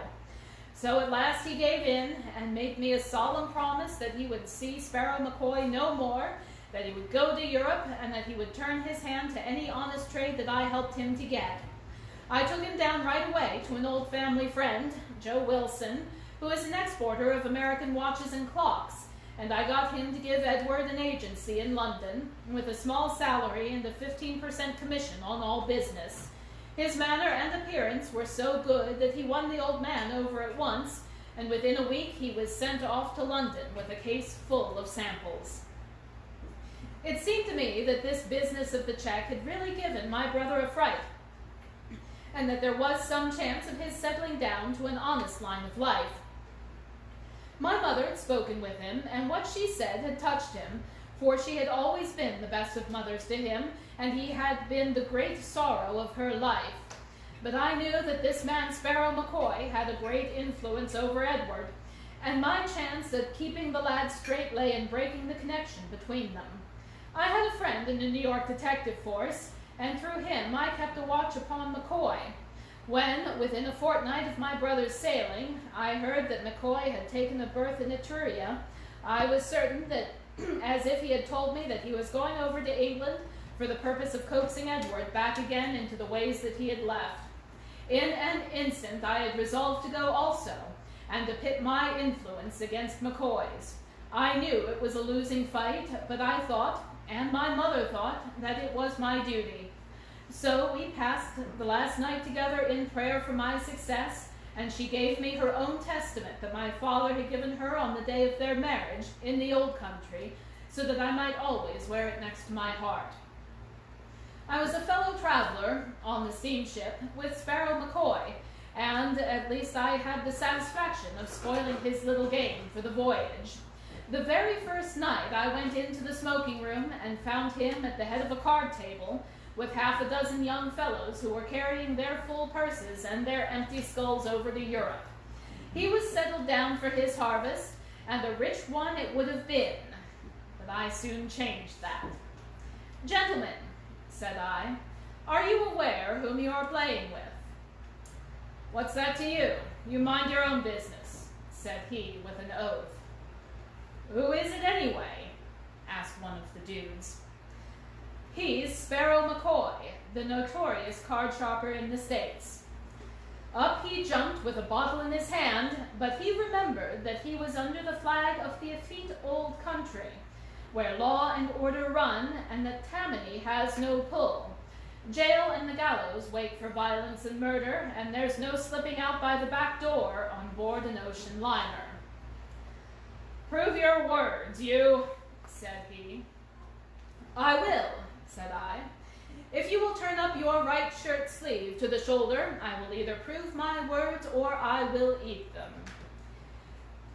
So at last he gave in and made me a solemn promise that he would see Sparrow McCoy no more, that he would go to Europe, and that he would turn his hand to any honest trade that I helped him to get. I took him down right away to an old family friend, Joe Wilson, who is an exporter of American watches and clocks, and I got him to give Edward an agency in London, with a small salary and a 15% commission on all business. His manner and appearance were so good that he won the old man over at once, and within a week he was sent off to London with a case full of samples. It seemed to me that this business of the check had really given my brother a fright, and that there was some chance of his settling down to an honest line of life. My mother had spoken with him, and what she said had touched him, for she had always been the best of mothers to him, and he had been the great sorrow of her life. But I knew that this man Sparrow McCoy had a great influence over Edward, and my chance at keeping the lad straight lay in breaking the connection between them. I had a friend in the New York detective force, and through him I kept a watch upon McCoy. When, within a fortnight of my brother's sailing, I heard that McCoy had taken a berth in Etruria, I was certain that, as if he had told me that he was going over to England for the purpose of coaxing Edward back again into the ways that he had left. In an instant I had resolved to go also, and to pit my influence against McCoy's. I knew it was a losing fight, but I thought, and my mother thought, that it was my duty. So we passed the last night together in prayer for my success, and she gave me her own testament that my father had given her on the day of their marriage in the old country, so that I might always wear it next to my heart. I was a fellow traveler on the steamship with Sparrow McCoy, and at least I had the satisfaction of spoiling his little game for the voyage. The very first night I went into the smoking room and found him at the head of a card table, with half a dozen young fellows who were carrying their full purses and their empty skulls over to Europe. He was settled down for his harvest, and a rich one it would have been, but I soon changed that. "Gentlemen," said I, "are you aware whom you are playing with?" "What's that to you? You mind your own business," said he with an oath. "Who is it anyway?" asked one of the dudes. "He's Sparrow McCoy, the notorious card sharper in the States." Up he jumped with a bottle in his hand, but he remembered that he was under the flag of the effete old country, where law and order run, and that Tammany has no pull. Jail and the gallows wait for violence and murder, and there's no slipping out by the back door on board an ocean liner. "Prove your words, you," said he. "I will," said I. "If you will turn up your right shirt sleeve to the shoulder, I will either prove my words or I will eat them."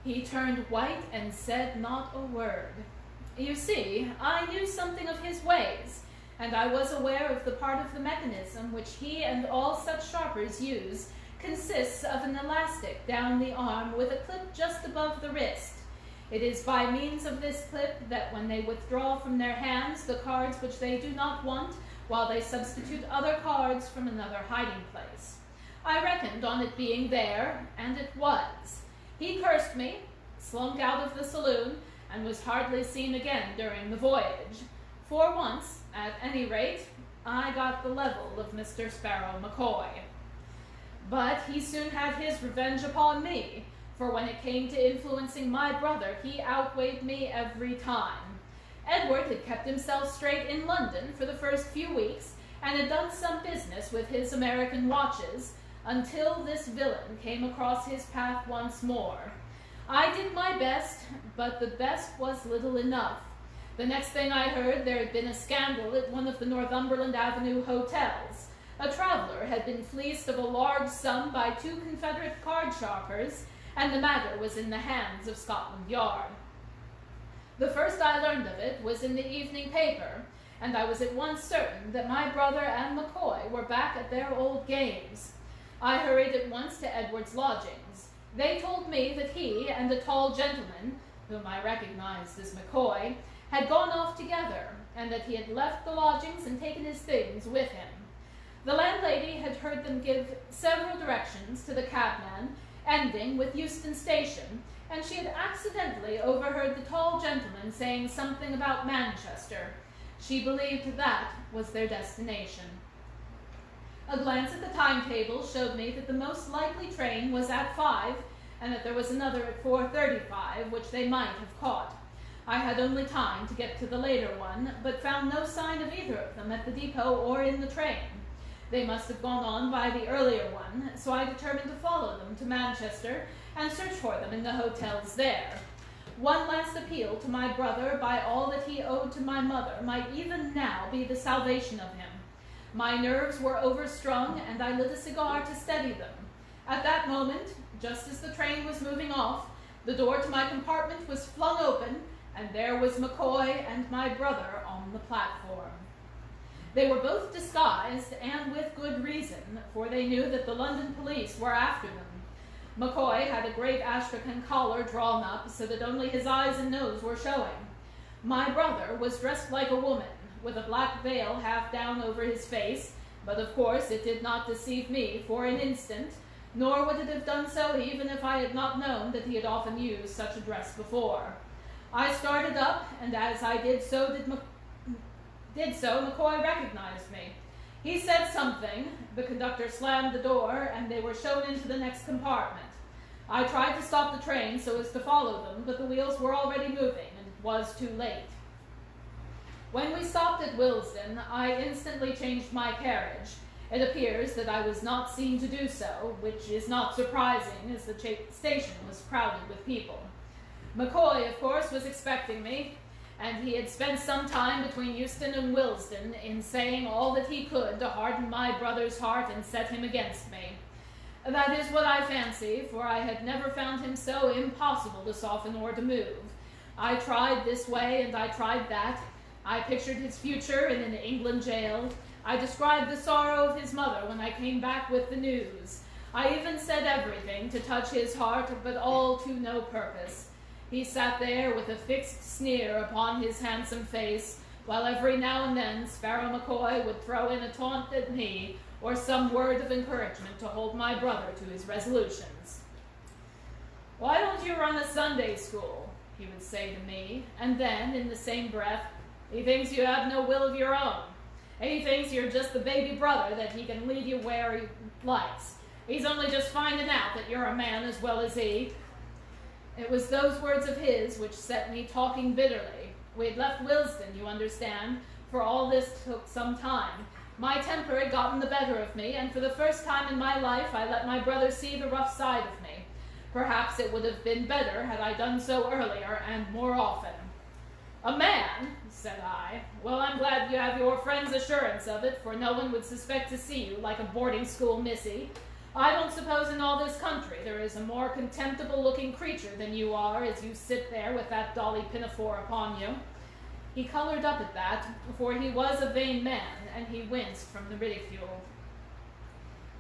He turned white and said not a word. You see, I knew something of his ways, and I was aware of the part of the mechanism which he and all such sharpers use consists of an elastic down the arm with a clip just above the wrist. It is by means of this clip that when they withdraw from their hands the cards which they do not want, while they substitute other cards from another hiding place. I reckoned on it being there, and it was. He cursed me, slunk out of the saloon, and was hardly seen again during the voyage. For once, at any rate, I got the level of Mr. Sparrow McCoy. But he soon had his revenge upon me, for when it came to influencing my brother, he outweighed me every time. Edward had kept himself straight in London for the first few weeks, and had done some business with his American watches, until this villain came across his path once more. I did my best, but the best was little enough. The next thing I heard, there had been a scandal at one of the Northumberland Avenue hotels. A traveler had been fleeced of a large sum by 2 Confederate card sharpers, and the matter was in the hands of Scotland Yard. The first I learned of it was in the evening paper, and I was at once certain that my brother and McCoy were back at their old games. I hurried at once to Edward's lodgings. They told me that he and a tall gentleman, whom I recognized as McCoy, had gone off together, and that he had left the lodgings and taken his things with him. The landlady had heard them give several directions to the cabman, ending with Euston Station, and she had accidentally overheard the tall gentleman saying something about Manchester. She believed that was their destination. A glance at the timetable showed me that the most likely train was at 5, and that there was another at 4:35, which they might have caught. I had only time to get to the later one, but found no sign of either of them at the depot or in the train. They must have gone on by the earlier one, so I determined to follow them to Manchester and search for them in the hotels there. One last appeal to my brother by all that he owed to my mother might even now be the salvation of him. My nerves were overstrung, and I lit a cigar to steady them. At that moment, just as the train was moving off, the door to my compartment was flung open, and there was McCoy and my brother on the platform. They were both disguised, and with good reason, for they knew that the London police were after them. McCoy had a great Astrakhan collar drawn up so that only his eyes and nose were showing. My brother was dressed like a woman, with a black veil half down over his face, but of course it did not deceive me for an instant, nor would it have done so even if I had not known that he had often used such a dress before. I started up, and as I did so, McCoy recognized me. He said something, the conductor slammed the door, and they were shown into the next compartment. I tried to stop the train so as to follow them, but the wheels were already moving, and it was too late. When we stopped at Willesden, I instantly changed my carriage. It appears that I was not seen to do so, which is not surprising, as the station was crowded with people. McCoy, of course, was expecting me, and he had spent some time between Euston and Willesden in saying all that he could to harden my brother's heart and set him against me. That is what I fancy, for I had never found him so impossible to soften or to move. I tried this way and I tried that. I pictured his future in an England jail. I described the sorrow of his mother when I came back with the news. I even said everything to touch his heart, but all to no purpose. He sat there with a fixed sneer upon his handsome face, while every now and then Sparrow McCoy would throw in a taunt at me, or some word of encouragement to hold my brother to his resolutions. "Why don't you run a Sunday school?" he would say to me, and then, in the same breath, "He thinks you have no will of your own. He thinks you're just the baby brother that he can lead you where he likes. He's only just finding out that you're a man as well as he." It was those words of his which set me talking bitterly. We had left Willesden, you understand, for all this took some time. My temper had gotten the better of me, and for the first time in my life I let my brother see the rough side of me. Perhaps it would have been better had I done so earlier and more often. "A man," said I. "Well, I'm glad you have your friend's assurance of it, for no one would suspect to see you like a boarding school missy. I don't suppose in all this country there is a more contemptible-looking creature than you are as you sit there with that dolly pinafore upon you." He colored up at that, for he was a vain man, and he winced from the ridicule.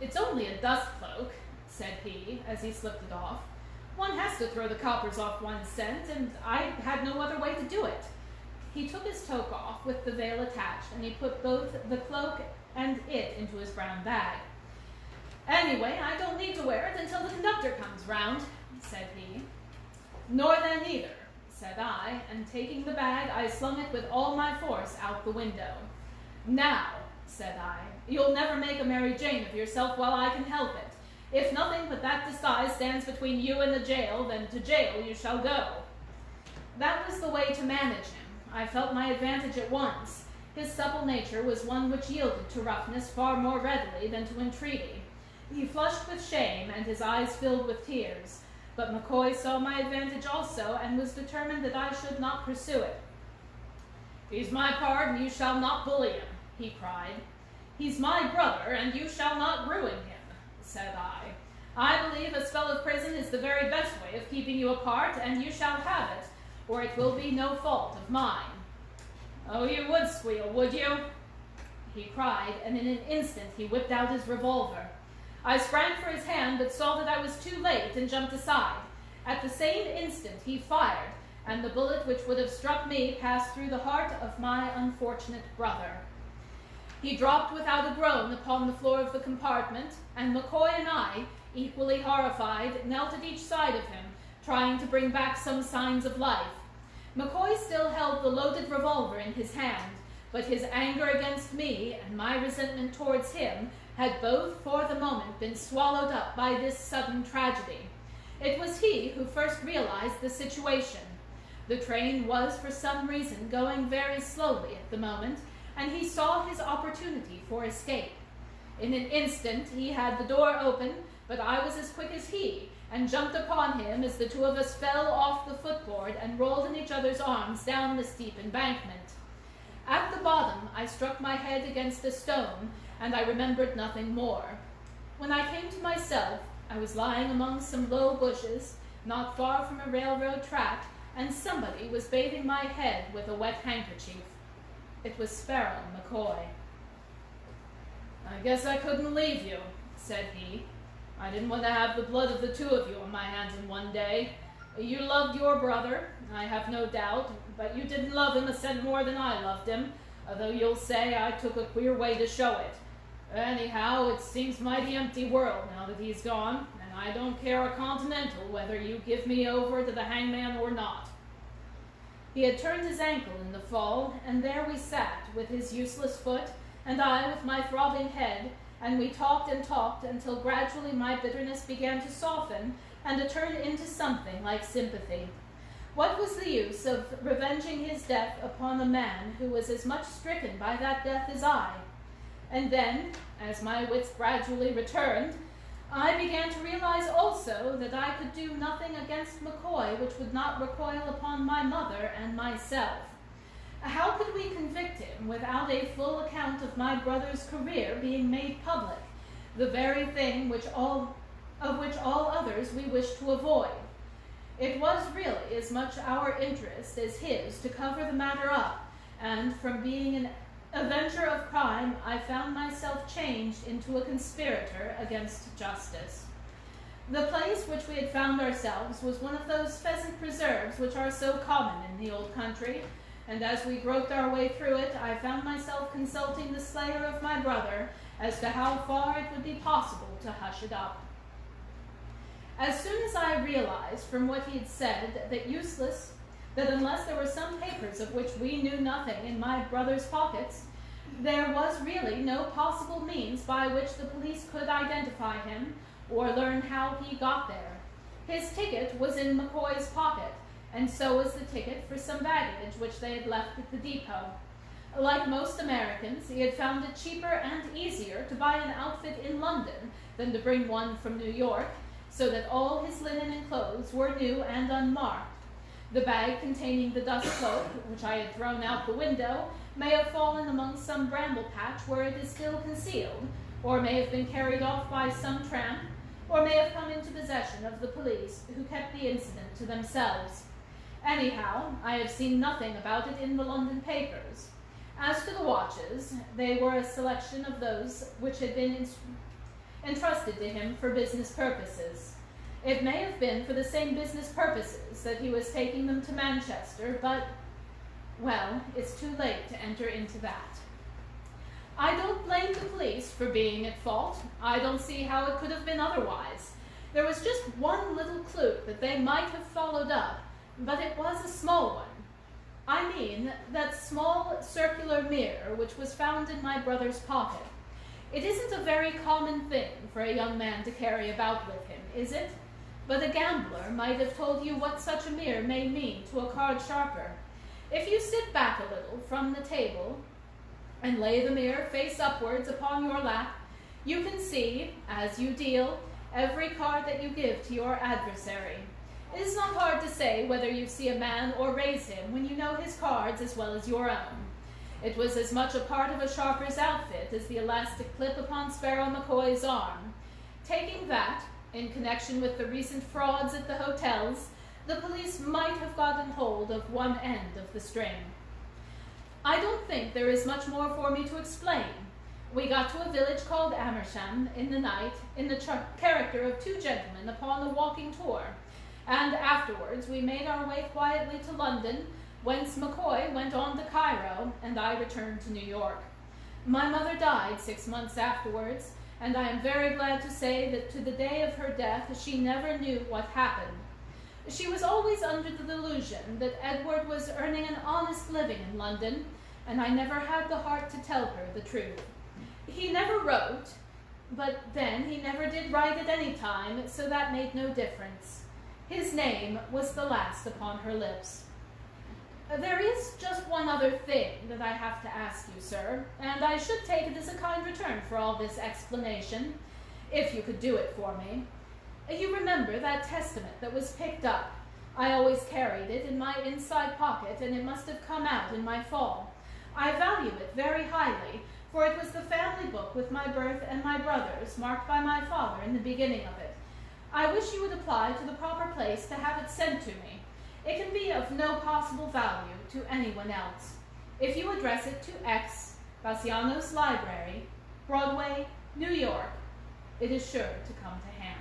"It's only a dust cloak," said he, as he slipped it off. "One has to throw the coppers off one's scent, and I had no other way to do it." He took his toque off with the veil attached, and he put both the cloak and it into his brown bag. "Anyway, I don't need to wear it until the conductor comes round," said he. "Nor then either," said I, and taking the bag, I slung it with all my force out the window. "Now," said I, "you'll never make a Mary Jane of yourself while I can help it. If nothing but that disguise stands between you and the jail, then to jail you shall go." That was the way to manage him. I felt my advantage at once. His supple nature was one which yielded to roughness far more readily than to entreaty. He flushed with shame, and his eyes filled with tears. But McCoy saw my advantage also, and was determined that I should not pursue it. "He's my pard, and you shall not bully him," he cried. "He's my brother, and you shall not ruin him," said I. "I believe a spell of prison is the very best way of keeping you apart, and you shall have it, or it will be no fault of mine." "Oh, you would squeal, would you?" he cried, and in an instant he whipped out his revolver. I sprang for his hand, but saw that I was too late and jumped aside. At the same instant he fired, and the bullet which would have struck me passed through the heart of my unfortunate brother. He dropped without a groan upon the floor of the compartment, and McCoy and I, equally horrified, knelt at each side of him, trying to bring back some signs of life. McCoy still held the loaded revolver in his hand, but his anger against me and my resentment towards him had both for the moment been swallowed up by this sudden tragedy. It was he who first realized the situation. The train was for some reason going very slowly at the moment, and he saw his opportunity for escape. In an instant he had the door open, but I was as quick as he, and jumped upon him as the two of us fell off the footboard and rolled in each other's arms down the steep embankment. At the bottom I struck my head against a stone, and I remembered nothing more. When I came to myself, I was lying among some low bushes, not far from a railroad track, and somebody was bathing my head with a wet handkerchief. It was Sparrow McCoy. "I guess I couldn't leave you," said he. "I didn't want to have the blood of the two of you on my hands in one day. You loved your brother, I have no doubt, but you didn't love him a cent more than I loved him, though you'll say I took a queer way to show it. Anyhow, it seems mighty empty world now that he's gone, and I don't care a continental whether you give me over to the hangman or not." He had turned his ankle in the fall, and there we sat, with his useless foot, and I with my throbbing head, and we talked and talked until gradually my bitterness began to soften and to turn into something like sympathy. What was the use of revenging his death upon a man who was as much stricken by that death as I? And then, as my wits gradually returned, I began to realize also that I could do nothing against McCoy which would not recoil upon my mother and myself. How could we convict him without a full account of my brother's career being made public, the very thing of which all others we wished to avoid? It was really as much our interest as his to cover the matter up, and from being an avenger of crime, I found myself changed into a conspirator against justice. The place which we had found ourselves was one of those pheasant preserves which are so common in the old country, and as we groped our way through it, I found myself consulting the slayer of my brother as to how far it would be possible to hush it up. As soon as I realized from what he had said that unless there were some papers of which we knew nothing in my brother's pockets, there was really no possible means by which the police could identify him or learn how he got there. His ticket was in McCoy's pocket, and so was the ticket for some baggage which they had left at the depot. Like most Americans, he had found it cheaper and easier to buy an outfit in London than to bring one from New York, so that all his linen and clothes were new and unmarked. The bag containing the dust cloak, which I had thrown out the window, may have fallen among some bramble patch where it is still concealed, or may have been carried off by some tramp, or may have come into possession of the police, who kept the incident to themselves. Anyhow, I have seen nothing about it in the London papers. As to the watches, they were a selection of those which had been entrusted to him for business purposes. It may have been for the same business purposes that he was taking them to Manchester, but, well, it's too late to enter into that. I don't blame the police for being at fault. I don't see how it could have been otherwise. There was just one little clue that they might have followed up, but it was a small one. I mean, that small circular mirror which was found in my brother's pocket. It isn't a very common thing for a young man to carry about with him, is it? But a gambler might have told you what such a mirror may mean to a card sharper. If you sit back a little from the table and lay the mirror face upwards upon your lap, You can see, as you deal, every card that you give to your adversary. It is not hard to say whether you see a man or raise him when you know his cards as well as your own. It was as much a part of a sharper's outfit as the elastic clip upon Sparrow McCoy's arm. Taking that, in connection with the recent frauds at the hotels, the police might have gotten hold of one end of the string. I don't think there is much more for me to explain. We got to a village called Amersham in the night in the character of two gentlemen upon a walking tour, and afterwards we made our way quietly to London, whence McCoy went on to Cairo, and I returned to New York. My mother died 6 months afterwards, and I am very glad to say that to the day of her death she never knew what happened. She was always under the delusion that Edward was earning an honest living in London, and I never had the heart to tell her the truth. He never wrote, but then he never did write at any time, so that made no difference. His name was the last upon her lips. There is just one other thing that I have to ask you, sir, and I should take it as a kind return for all this explanation, if you could do it for me. You remember that testament that was picked up? I always carried it in my inside pocket, and it must have come out in my fall. I value it very highly, for it was the family book with my birth and my brother's, marked by my father in the beginning of it. I wish you would apply to the proper place to have it sent to me. It can be of no possible value to anyone else. If you address it to X, Bassiano's Library, Broadway, New York, it is sure to come to hand.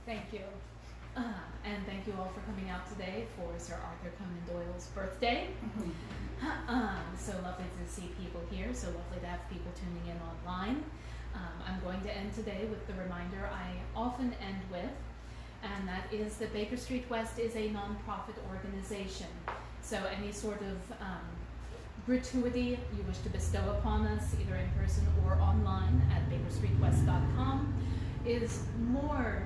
Thank you. And thank you all for coming out today for Sir Arthur Conan Doyle's birthday. So lovely to see people here, so lovely to have people tuning in online. I'm going to end today with the reminder I often end with, and that is that Baker Street West is a non-profit organization. So any sort of gratuity you wish to bestow upon us, either in person or online at bakerstreetwest.com, is more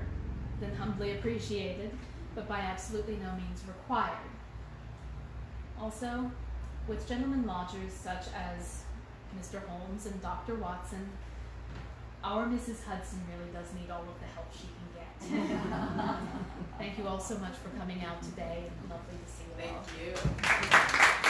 than humbly appreciated, but by absolutely no means required. Also, with gentlemen lodgers such as Mr. Holmes and Dr. Watson, our Mrs. Hudson really does need all of the help she can get. Thank you all so much for coming out today. Lovely to see you all. Thank you.